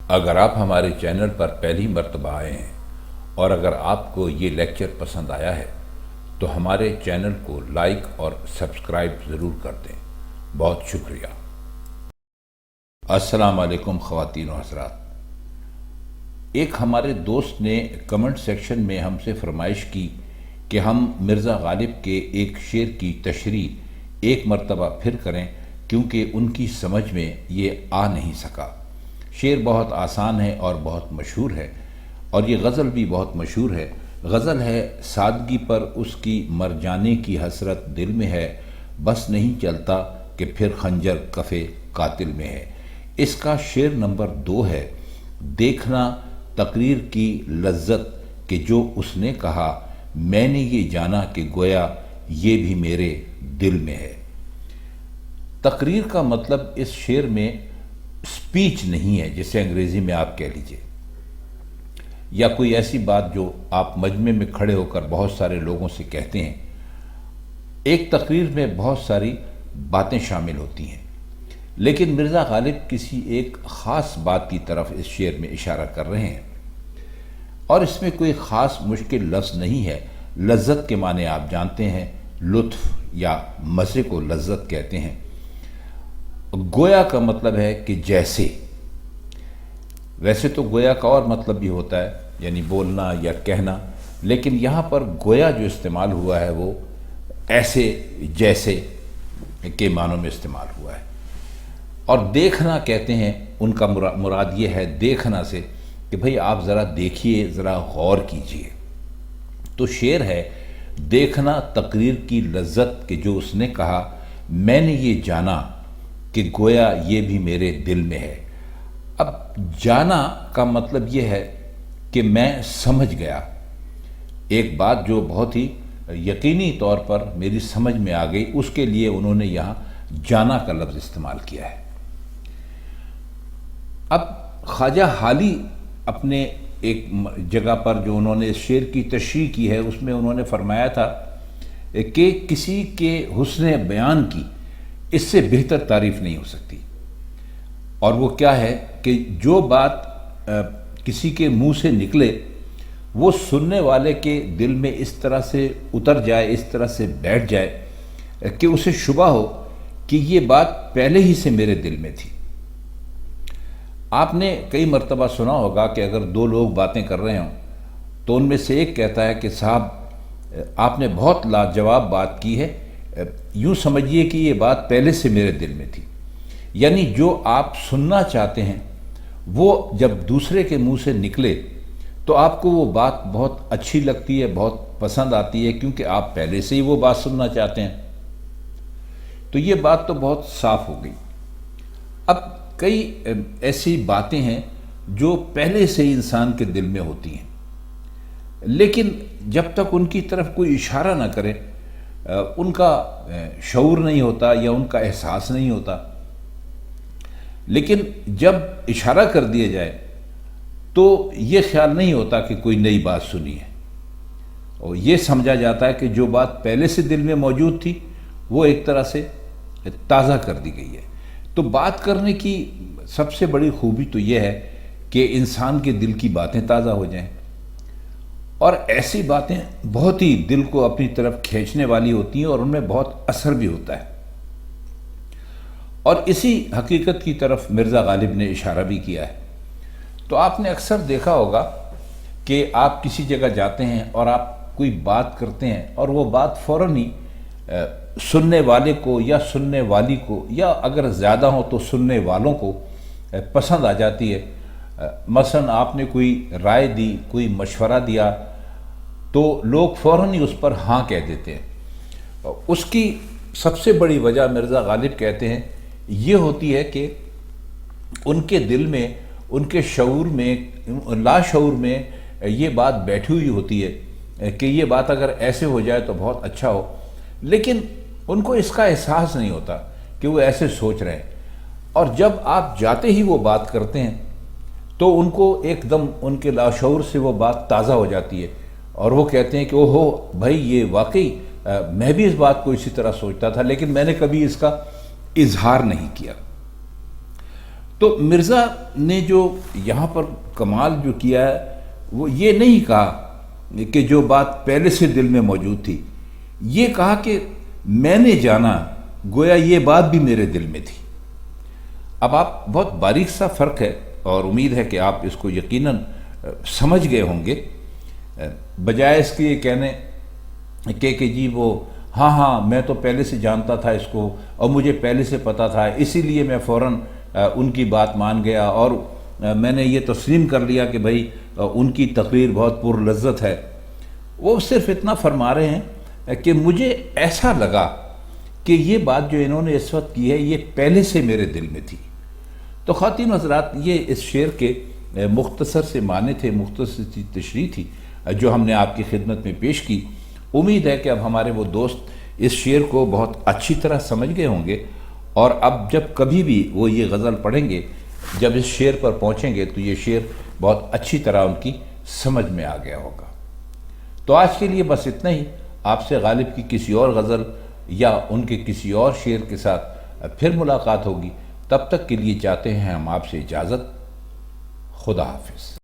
اگر آپ ہمارے چینل پر پہلی مرتبہ آئے ہیں اور اگر آپ کو یہ لیکچر پسند آیا ہے تو ہمارے چینل کو لائک اور سبسکرائب ضرور کر دیں۔ بہت شکریہ۔ السلام علیکم خواتین و حضرات۔ ایک ہمارے دوست نے کمنٹ سیکشن میں ہم سے فرمائش کی کہ ہم مرزا غالب کے ایک شعر کی تشریح ایک مرتبہ پھر کریں کیونکہ ان کی سمجھ میں یہ آ نہیں سکا۔ شعر بہت آسان ہے اور بہت مشہور ہے، اور یہ غزل بھی بہت مشہور ہے۔ غزل ہے: سادگی پر اس کی مر جانے کی حسرت دل میں ہے، بس نہیں چلتا کہ پھر خنجر کف قاتل میں ہے۔ اس کا شعر نمبر 2 ہے: دیکھنا تقریر کی لذت کہ جو اس نے کہا، میں نے یہ جانا کہ گویا یہ بھی میرے دل میں ہے۔ تقریر کا مطلب اس شعر میں سپیچ نہیں ہے، جسے انگریزی میں آپ کہہ لیجئے، یا کوئی ایسی بات جو آپ مجمع میں کھڑے ہو کر بہت سارے لوگوں سے کہتے ہیں۔ ایک تقریر میں بہت ساری باتیں شامل ہوتی ہیں، لیکن مرزا غالب کسی ایک خاص بات کی طرف اس شعر میں اشارہ کر رہے ہیں، اور اس میں کوئی خاص مشکل لفظ نہیں ہے۔ لذت کے معنی آپ جانتے ہیں، لطف یا مزے کو لذت کہتے ہیں۔ گویا کا مطلب ہے کہ جیسے، ویسے تو گویا کا اور مطلب بھی ہوتا ہے، یعنی بولنا یا کہنا، لیکن یہاں پر گویا جو استعمال ہوا ہے وہ ایسے جیسے کے معنوں میں استعمال ہوا ہے۔ اور دیکھنا کہتے ہیں، ان کا مراد یہ ہے دیکھنا سے کہ بھئی آپ ذرا دیکھیے، ذرا غور کیجئے۔ تو شعر ہے: دیکھنا تقریر کی لذت کہ جو اس نے کہا، میں نے یہ جانا کہ گویا یہ بھی میرے دل میں ہے۔ اب جانا کا مطلب یہ ہے کہ میں سمجھ گیا، ایک بات جو بہت ہی یقینی طور پر میری سمجھ میں آ گئی، اس کے لیے انہوں نے یہاں جانا کا لفظ استعمال کیا ہے۔ اب خواجہ حالی اپنے ایک جگہ پر جو انہوں نے شعر کی تشریح کی ہے، اس میں انہوں نے فرمایا تھا کہ کسی کے حسن بیان کی اس سے بہتر تعریف نہیں ہو سکتی، اور وہ کیا ہے کہ جو بات کسی کے منہ سے نکلے وہ سننے والے کے دل میں اس طرح سے اتر جائے، اس طرح سے بیٹھ جائے کہ اسے شبہ ہو کہ یہ بات پہلے ہی سے میرے دل میں تھی۔ آپ نے کئی مرتبہ سنا ہوگا کہ اگر 2 لوگ باتیں کر رہے ہوں تو ان میں سے ایک کہتا ہے کہ صاحب آپ نے بہت لاجواب بات کی ہے، یوں سمجھیے کہ یہ بات پہلے سے میرے دل میں تھی۔ یعنی جو آپ سننا چاہتے ہیں وہ جب دوسرے کے منہ سے نکلے تو آپ کو وہ بات بہت اچھی لگتی ہے، بہت پسند آتی ہے، کیونکہ آپ پہلے سے ہی وہ بات سننا چاہتے ہیں۔ تو یہ بات تو بہت صاف ہو گئی۔ اب کئی ایسی باتیں ہیں جو پہلے سے ہی انسان کے دل میں ہوتی ہیں، لیکن جب تک ان کی طرف کوئی اشارہ نہ کرے ان کا شعور نہیں ہوتا یا ان کا احساس نہیں ہوتا۔ لیکن جب اشارہ کر دیا جائے تو یہ خیال نہیں ہوتا کہ کوئی نئی بات سنی ہے، اور یہ سمجھا جاتا ہے کہ جو بات پہلے سے دل میں موجود تھی وہ ایک طرح سے تازہ کر دی گئی ہے۔ تو بات کرنے کی سب سے بڑی خوبی تو یہ ہے کہ انسان کے دل کی باتیں تازہ ہو جائیں، اور ایسی باتیں بہت ہی دل کو اپنی طرف کھینچنے والی ہوتی ہیں اور ان میں بہت اثر بھی ہوتا ہے۔ اور اسی حقیقت کی طرف مرزا غالب نے اشارہ بھی کیا ہے۔ تو آپ نے اکثر دیکھا ہوگا کہ آپ کسی جگہ جاتے ہیں اور آپ کوئی بات کرتے ہیں اور وہ بات فوراً ہی سننے والے کو یا سننے والی کو، یا اگر زیادہ ہوں تو سننے والوں کو پسند آ جاتی ہے۔ مثلا آپ نے کوئی رائے دی، کوئی مشورہ دیا، تو لوگ فوراً ہی اس پر ہاں کہہ دیتے ہیں۔ اس کی سب سے بڑی وجہ مرزا غالب کہتے ہیں یہ ہوتی ہے کہ ان کے دل میں، ان کے شعور میں، لاشعور میں یہ بات بیٹھی ہوئی ہوتی ہے کہ یہ بات اگر ایسے ہو جائے تو بہت اچھا ہو، لیکن ان کو اس کا احساس نہیں ہوتا کہ وہ ایسے سوچ رہے ہیں۔ اور جب آپ جاتے ہی وہ بات کرتے ہیں تو ان کو ایک دم ان کے لاشعور سے وہ بات تازہ ہو جاتی ہے، اور وہ کہتے ہیں کہ اوہو بھائی، یہ واقعی میں بھی اس بات کو اسی طرح سوچتا تھا، لیکن میں نے کبھی اس کا اظہار نہیں کیا۔ تو مرزا نے جو یہاں پر کمال جو کیا ہے وہ یہ نہیں کہا کہ جو بات پہلے سے دل میں موجود تھی، یہ کہا کہ میں نے جانا گویا یہ بات بھی میرے دل میں تھی۔ اب آپ بہت باریک سا فرق ہے، اور امید ہے کہ آپ اس کو یقیناً سمجھ گئے ہوں گے، بجائے اس کے کہنے کہ جی وہ ہاں میں تو پہلے سے جانتا تھا اس کو، اور مجھے پہلے سے پتا تھا، اسی لیے میں فوراً ان کی بات مان گیا، اور میں نے یہ تسلیم کر لیا کہ بھائی ان کی تقریر بہت پر لذت ہے۔ وہ صرف اتنا فرما رہے ہیں کہ مجھے ایسا لگا کہ یہ بات جو انہوں نے اس وقت کی ہے یہ پہلے سے میرے دل میں تھی۔ تو خواتین حضرات، یہ اس شعر کے مختصر سے معنی تھے، مختصر سی تشریح تھی جو ہم نے آپ کی خدمت میں پیش کی۔ امید ہے کہ اب ہمارے وہ دوست اس شعر کو بہت اچھی طرح سمجھ گئے ہوں گے، اور اب جب کبھی بھی وہ یہ غزل پڑھیں گے، جب اس شعر پر پہنچیں گے تو یہ شعر بہت اچھی طرح ان کی سمجھ میں آ گیا ہوگا۔ تو آج کے لیے بس اتنا ہی۔ آپ سے غالب کی کسی اور غزل یا ان کے کسی اور شعر کے ساتھ پھر ملاقات ہوگی۔ تب تک کے لیے چاہتے ہیں ہم آپ سے اجازت۔ خدا حافظ۔